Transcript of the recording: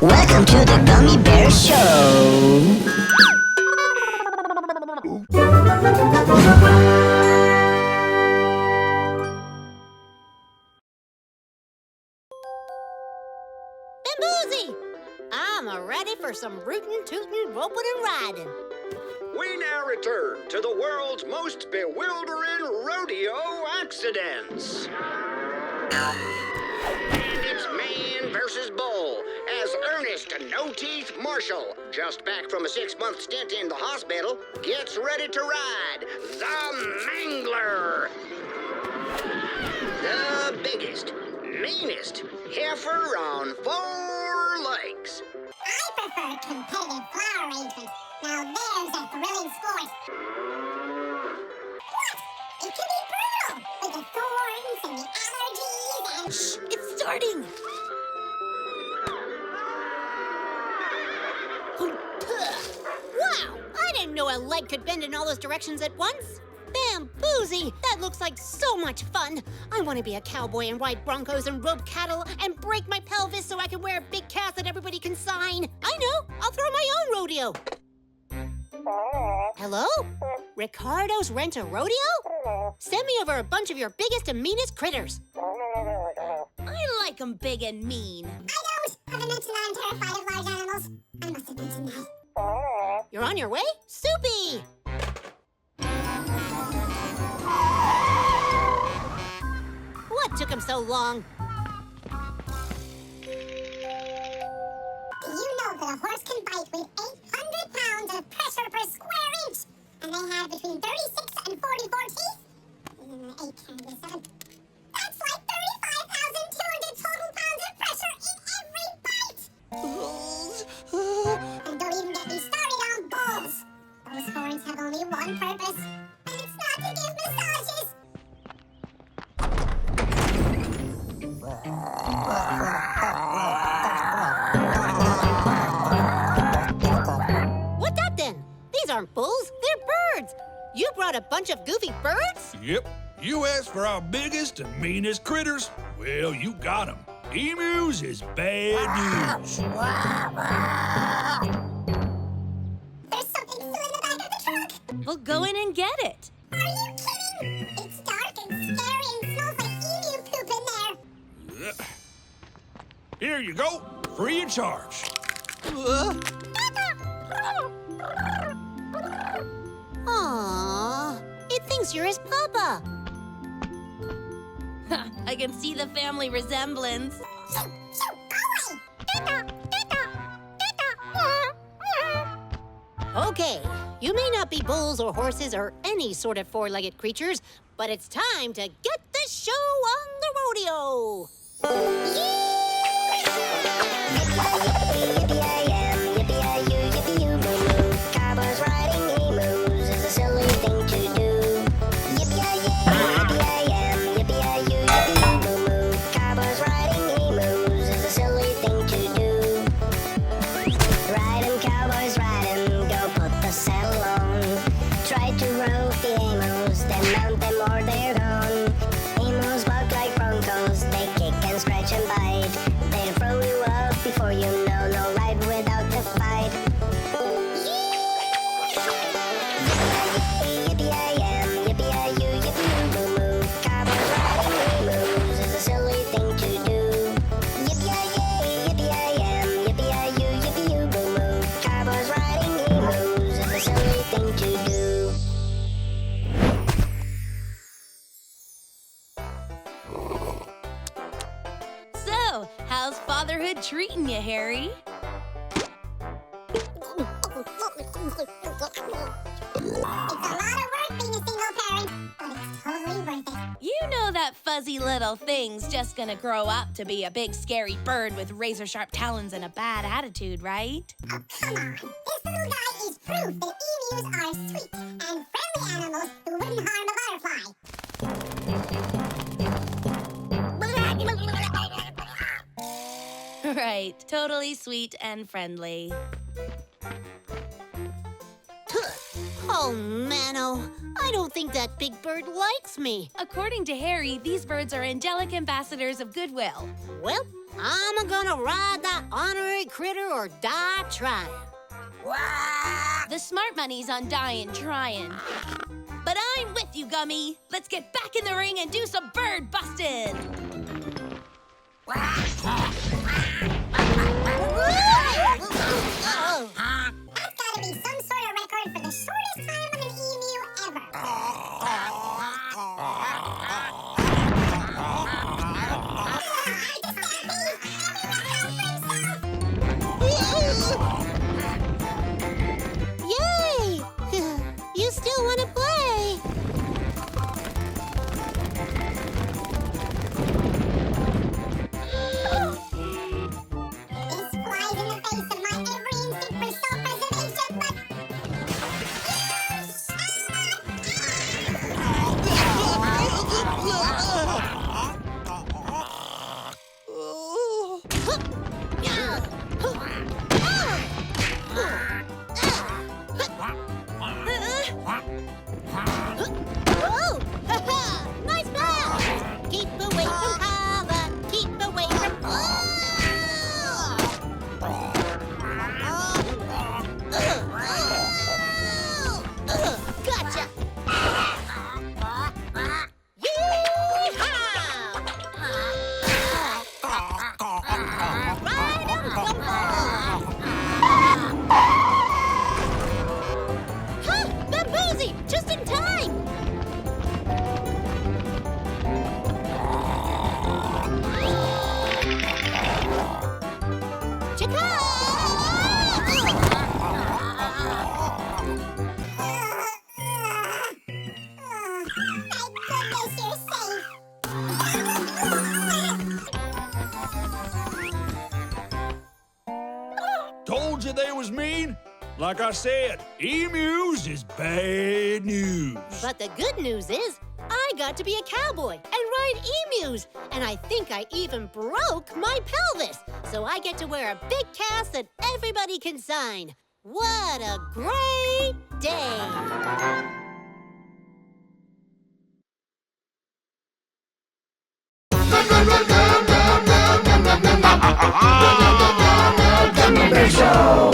Welcome to the Gummy Bear Show. Bamboozy! I'm ready for some rootin', tootin', ropin' and riding. We now return to the world's most bewildering rodeo accidents. And it's man versus bull as Ernest No Teeth Marshall, just back from a 6-month stint in the hospital, gets ready to ride the Mangler. The biggest, meanest heifer on 4 legs. I prefer competitive flower arrangements. Now there's a thrilling sport. What? It can be brutal with the thorns and the allergies and... Shh! It's starting! Wow! I didn't know a leg could bend in all those directions at once. Bamboozy! That looks like so much fun! I want to be a cowboy and ride broncos and rope cattle and break my pelvis so I can wear a big cast that everybody can sign. I know! I'll throw my own rodeo! Hello? Ricardo's Rent-A-Rodeo? Send me over a bunch of your biggest and meanest critters. I like 'em big and mean. I don't! Haven't mentioned that I'm terrified of large animals. I must have mentioned that. You're on your way? Soupy! What took him so long? Do you know that a horse can bite with 800 pounds of pressure per square inch? And they have between 36 and 44 teeth? 8 can be 7. That's like 35,200 total pounds of pressure in every bite! And don't even get me started on bulls. Those horns have only one purpose, and it's not to give massages. What that then? These aren't bulls, they're birds. You brought a bunch of goofy birds? Yep. You asked for our biggest and meanest critters. Well, you got 'em. Emus is bad news. There's something still in the back of the truck. We'll go in and get it. Are you kidding? It's dark and scary and smells like emu poop in there. Here you go. Free of charge. Aww, it thinks you're his papa. I can see the family resemblance. Shoo, shoo, go away! Okay, you may not be bulls or horses or any sort of four-legged creatures, but it's time to get this show on the rodeo. Cowboys riding emus is a silly thing to do. Yippee-yi-yay, yippee-yi-yay, yippee-yi-moo-moo. Cowboys riding emus is a silly thing to do. Ride 'em, cowboys, ride 'em, go put the saddle on. Try to rope the emus, then mount them or they're gone. Emus walk like broncos, they kick and scratch and bite. They'll throw you up before you know, no ride without the fight. Yippee-yi-yay, yippee-yi-yay, yippee-yi-moo-moo. Cowboys riding emus is a silly thing to do. Yippee-yi-yay, yippee-yi-yay, yippee-yi-yay, yippee-yi-moo-moo. Cowboys riding emus is a silly thing to do. So, how's fatherhood treating you, Harry? It's a lot of work being a single parent, but it's totally worth it. You know that fuzzy little thing's just gonna grow up to be a big scary bird with razor-sharp talons and a bad attitude, right? Oh, come on. This little guy is proof that emus are sweet and friendly animals who wouldn't harm a butterfly. Right, totally sweet and friendly. Oh, Mano, I don't think that big bird likes me. According to Harry, these birds are angelic ambassadors of goodwill. Well, I'm gonna ride that honorary critter or die trying. The smart money's on dying trying. But I'm with you, Gummy. Let's get back in the ring and do some bird busting. That's gotta be some sort of record for the shortest time on an emu ever. Yay! You still want to play? This flies in the face of my every instinct for self-preservation, but... Oh! Ha-ha! Nice pass! Keep away from Kava! Keep away from... Gotcha! Yeehaw! Ride 'em, Gumboy! Huh! Bamboozy! Just in time! Thank goodness you're safe. Told you they was mean? Like I said, emus is bad news. But the good news is, I got to be a cowboy and ride emus. And I think I even broke my pelvis. So I get to wear a big cast that everybody can sign. What a great day! Gummy Bear Show!